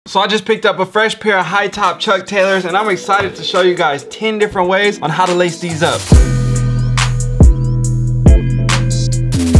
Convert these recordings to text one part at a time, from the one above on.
So I just picked up a fresh pair of high top Chuck Taylors and I'm excited to show you guys 10 different ways on how to lace these up.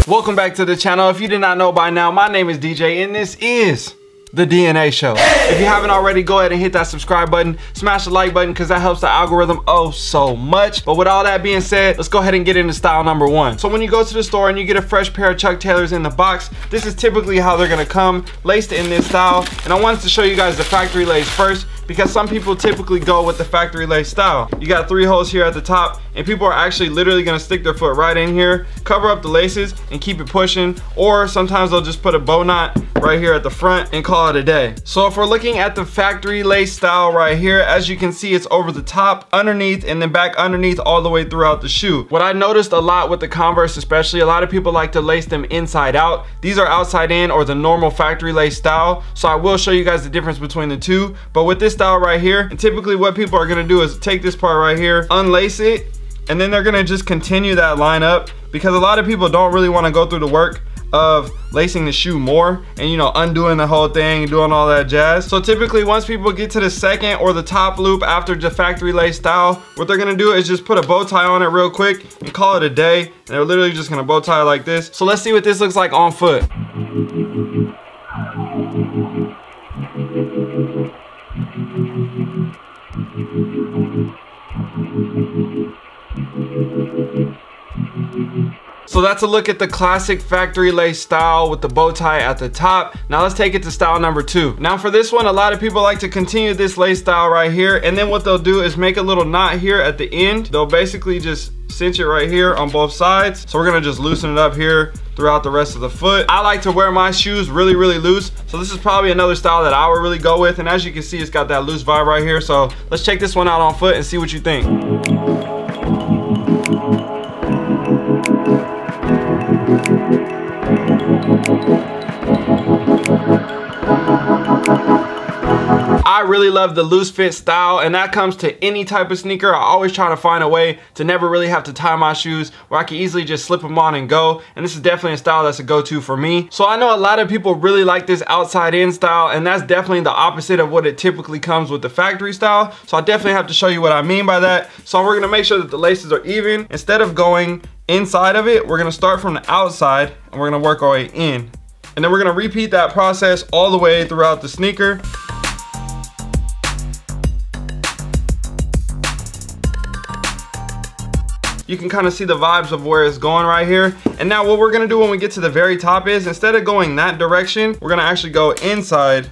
Welcome back to the channel. If you did not know by now, my name is DJ and this is The DNA Show. If you haven't already, go ahead and hit that subscribe button, smash the like button because that helps the algorithm oh so much. But with all that being said, let's go ahead and get into style number one. So when you go to the store and you get a fresh pair of Chuck Taylors in the box, this is typically how they're gonna come, laced in this style. And I wanted to show you guys the factory lace first because some people typically go with the factory lace style. You got 3 holes here at the top and people are actually literally gonna stick their foot right in here, cover up the laces and keep it pushing, or sometimes they'll just put a bow knot right here at the front and call it a day. So if we're looking at the factory lace style right here, as you can see, it's over the top, underneath, and then back underneath all the way throughout the shoe. What I noticed a lot with the Converse especially, a lot of people like to lace them inside out. These are outside in, or the normal factory lace style. So I will show you guys the difference between the two. But with this style right here, and typically what people are gonna do is take this part right here, unlace it, and then they're gonna just continue that line up because a lot of people don't really wanna go through the work of lacing the shoe more and, you know, undoing the whole thing and doing all that jazz. So typically once people get to the second or the top loop after the factory lace style, what they're gonna do is just put a bow tie on it real quick and call it a day. And they're literally just gonna bow tie like this. So let's see what this looks like on foot. So that's a look at the classic factory lace style with the bow tie at the top. Now let's take it to style number 2. Now for this one, a lot of people like to continue this lace style right here, and then what they'll do is make a little knot here at the end. They'll basically just cinch it right here on both sides. So we're gonna just loosen it up here throughout the rest of the foot. I like to wear my shoes really loose, so this is probably another style that I would really go with, and as you can see, it's got that loose vibe right here. So let's check this one out on foot and see what you think. I really love the loose fit style, and that comes to any type of sneaker. I always try to find a way to never really have to tie my shoes, where I can easily just slip them on and go, and this is definitely a style that's a go-to for me. So I know a lot of people really like this outside in style, and that's definitely the opposite of what it typically comes with the factory style. So I definitely have to show you what I mean by that. So we're gonna make sure that the laces are even. Instead of going inside of it, we're gonna start from the outside and we're gonna work our way in. And then we're gonna repeat that process all the way throughout the sneaker. You can kind of see the vibes of where it's going right here. And now what we're gonna do when we get to the very top is, instead of going that direction, we're gonna actually go inside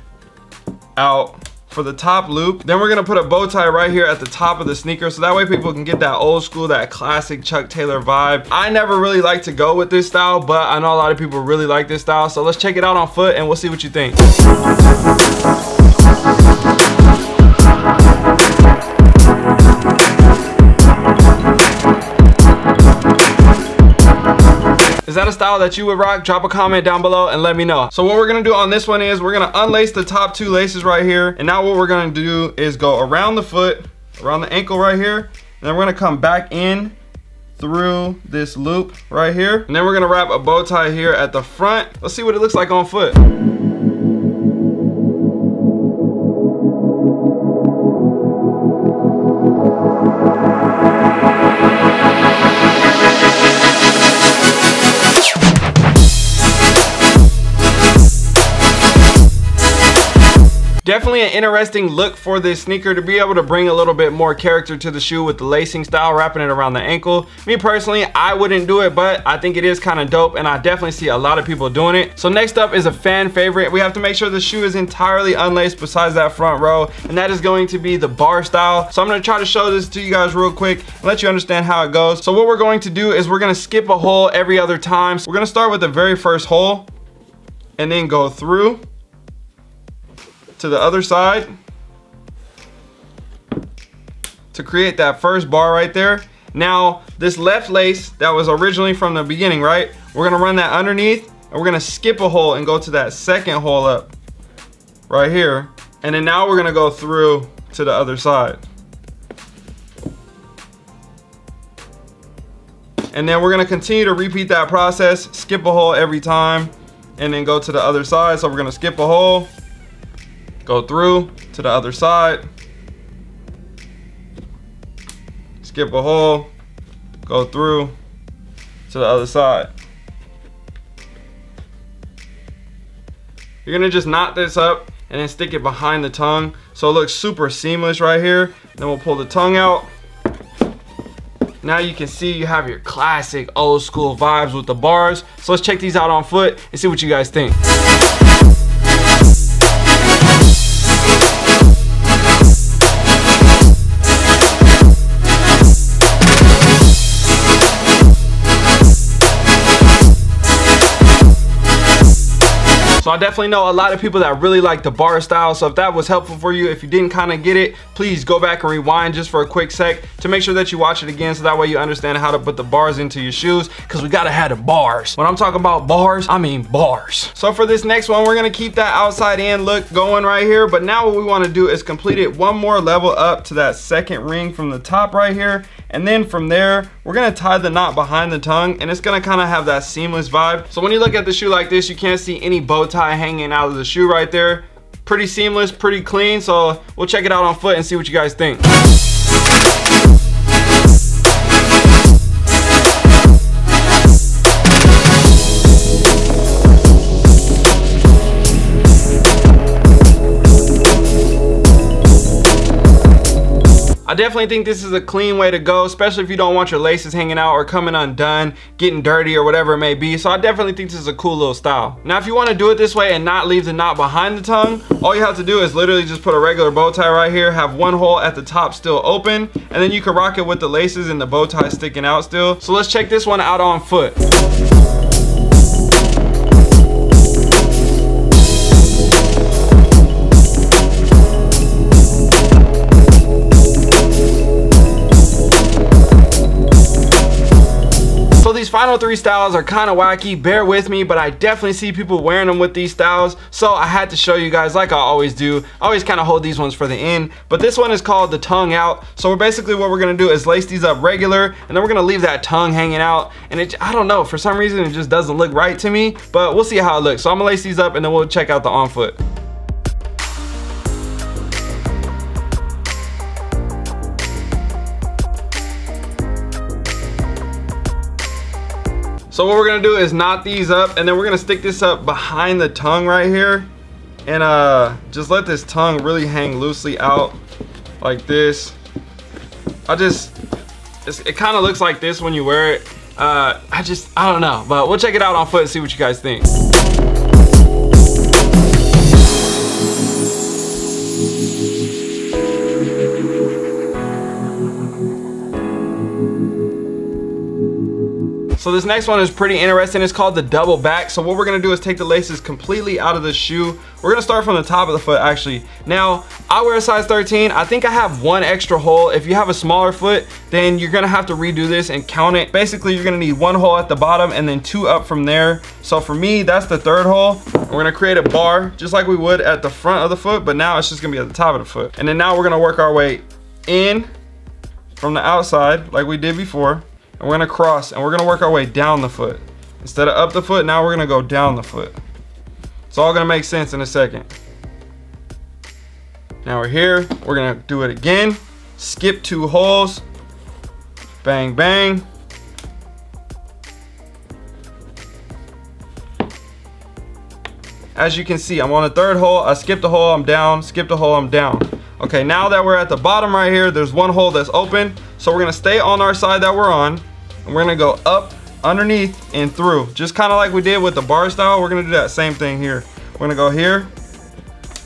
out for the top loop. Then we're gonna put a bow tie right here at the top of the sneaker, so that way people can get that old school, that classic Chuck Taylor vibe. I never really like to go with this style, but I know a lot of people really like this style. So let's check it out on foot and we'll see what you think. Is that a style that you would rock? Drop a comment down below and let me know. So what we're gonna do on this one is we're gonna unlace the top 2 laces right here. And now what we're gonna do is go around the foot, around the ankle right here. And then we're gonna come back in through this loop right here. And then we're gonna wrap a bow tie here at the front. Let's see what it looks like on foot. Definitely an interesting look for this sneaker, to be able to bring a little bit more character to the shoe with the lacing style, wrapping it around the ankle. Me personally, I wouldn't do it, but I think it is kind of dope, and I definitely see a lot of people doing it. So next up is a fan favorite. We have to make sure the shoe is entirely unlaced besides that front row, and that is going to be the bar style. So I'm going to try to show this to you guys real quick and let you understand how it goes. So what we're going to do is we're going to skip a hole every other time. So we're going to start with the very first hole and then go through to the other side to create that first bar right there. Now this left lace that was originally from the beginning, right, we're gonna run that underneath and we're gonna skip a hole and go to that second hole up right here, and then now we're gonna go through to the other side. And then we're gonna continue to repeat that process, skip a hole every time, and then go to the other side. So we're gonna skip a hole, go through to the other side, skip a hole, go through to the other side. You're gonna just knot this up and then stick it behind the tongue so it looks super seamless right here. Then we'll pull the tongue out. Now you can see you have your classic old school vibes with the bars. So let's check these out on foot and see what you guys think. So I definitely know a lot of people that really like the bar style. So if that was helpful for you, if you didn't kind of get it, please go back and rewind just for a quick sec to make sure that you watch it again, so that way you understand how to put the bars into your shoes, because we gotta have the bars. When I'm talking about bars, I mean bars. So for this next one, we're gonna keep that outside in look going right here, but now what we want to do is complete it one more level up to that second ring from the top right here. And then from there, we're gonna tie the knot behind the tongue, and it's gonna kind of have that seamless vibe. So when you look at the shoe like this, you can't see any bow tie hanging out of the shoe right there. Pretty seamless, pretty clean. So we'll check it out on foot and see what you guys think. I definitely think this is a clean way to go, especially if you don't want your laces hanging out or coming undone, getting dirty or whatever it may be. So I definitely think this is a cool little style. Now, if you want to do it this way and not leave the knot behind the tongue, all you have to do is literally just put a regular bow tie right here, have one hole at the top still open, and then you can rock it with the laces and the bow tie sticking out still. So let's check this one out on foot. These final three styles are kind of wacky, bear with me, but I definitely see people wearing them with these styles, so I had to show you guys like I always do. I always kind of hold these ones for the end, but this one is called the tongue out. So basically what we're gonna do is lace these up regular, and then we're gonna leave that tongue hanging out, and I don't know, for some reason it just doesn't look right to me, but we'll see how it looks. So I'm gonna lace these up and then we'll check out the on foot. So what we're gonna do is knot these up, and then we're gonna stick this up behind the tongue right here, and just let this tongue really hang loosely out like this. It kind of looks like this when you wear it. I don't know, but we'll check it out on foot and see what you guys think. So this next one is pretty interesting. It's called the double back. So what we're gonna do is take the laces completely out of the shoe. We're gonna start from the top of the foot actually. Now, I wear a size 13. I think I have one extra hole. If you have a smaller foot, then you're gonna have to redo this and count it. Basically, you're gonna need one hole at the bottom and then two up from there. So for me, that's the third hole. We're gonna create a bar just like we would at the front of the foot, but now it's just gonna be at the top of the foot. And then now we're gonna work our way in from the outside like we did before. And we're gonna cross and we're gonna work our way down the foot. Instead of up the foot, now we're gonna go down the foot. It's all gonna make sense in a second. Now we're here, we're gonna do it again. Skip two holes, bang, bang. As you can see, I'm on the third hole, I skipped a hole, I'm down, skipped a hole, I'm down. Okay, now that we're at the bottom right here, there's one hole that's open. So we're gonna stay on our side that we're on, and we're gonna go up, underneath, and through. Just kind of like we did with the bar style, we're gonna do that same thing here. We're gonna go here.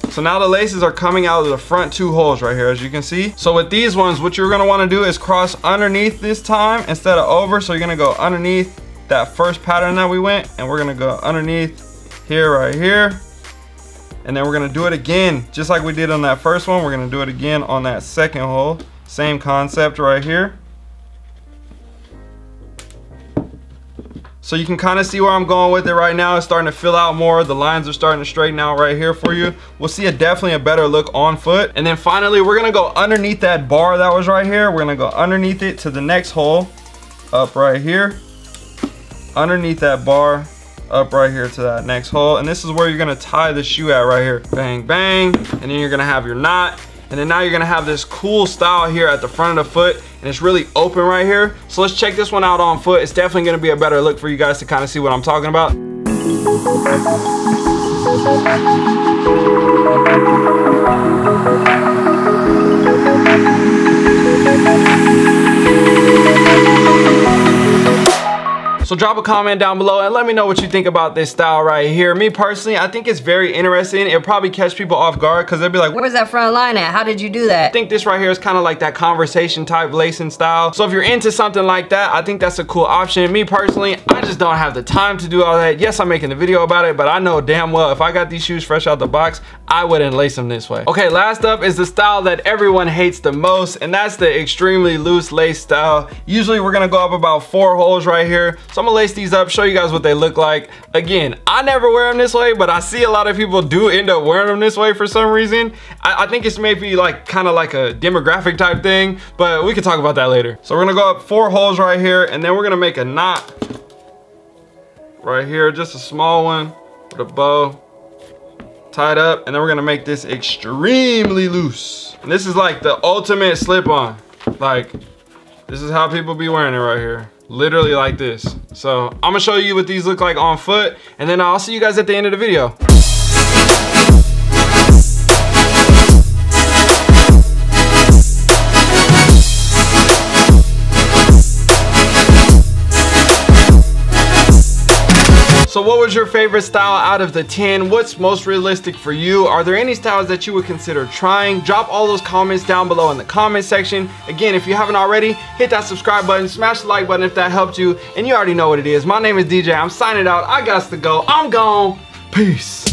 So now the laces are coming out of the front two holes right here, as you can see. So with these ones, what you're gonna wanna do is cross underneath this time instead of over. So you're gonna go underneath that first pattern that we went, and we're gonna go underneath here, right here. And then we're gonna do it again, just like we did on that first one. We're gonna do it again on that second hole. Same concept right here. So you can kind of see where I'm going with it right now. It's starting to fill out more. The lines are starting to straighten out right here for you. We'll see definitely a better look on foot. And then finally, we're gonna go underneath that bar that was right here. We're gonna go underneath it to the next hole, up right here. Underneath that bar, up right here to that next hole. And this is where you're gonna tie the shoe at right here. Bang, bang. And then you're gonna have your knot. And then now you're gonna have this cool style here at the front of the foot, and it's really open right here. So let's check this one out on foot. It's definitely gonna be a better look for you guys to kind of see what I'm talking about. So drop a comment down below and let me know what you think about this style right here. Me personally, I think it's very interesting. It'll probably catch people off guard because they'll be like, where's that front line at? How did you do that? I think this right here is kind of like that conversation type lacing style. So if you're into something like that, I think that's a cool option. Me personally, I just don't have the time to do all that. Yes, I'm making a video about it, but I know damn well if I got these shoes fresh out the box, I wouldn't lace them this way. Okay, last up is the style that everyone hates the most, and that's the extremely loose lace style. Usually we're gonna go up about 4 holes right here. So I'm gonna lace these up, show you guys what they look like. Again, I never wear them this way, but I see a lot of people do end up wearing them this way for some reason. I think it's maybe like kind of like a demographic type thing, but we can talk about that later. So we're gonna go up 4 holes right here, and then we're gonna make a knot right here, just a small one with a bow tied up, and then we're gonna make this extremely loose. And this is like the ultimate slip-on. Like, this is how people be wearing it right here. Literally like this. So I'm gonna show you what these look like on foot, and then I'll see you guys at the end of the video. So what was your favorite style out of the 10? What's most realistic for you? Are there any styles that you would consider trying? Drop all those comments down below in the comment section. Again, if you haven't already, hit that subscribe button, smash the like button if that helped you, and you already know what it is. My name is DJ, I'm signing out, I got to go, I'm gone, peace.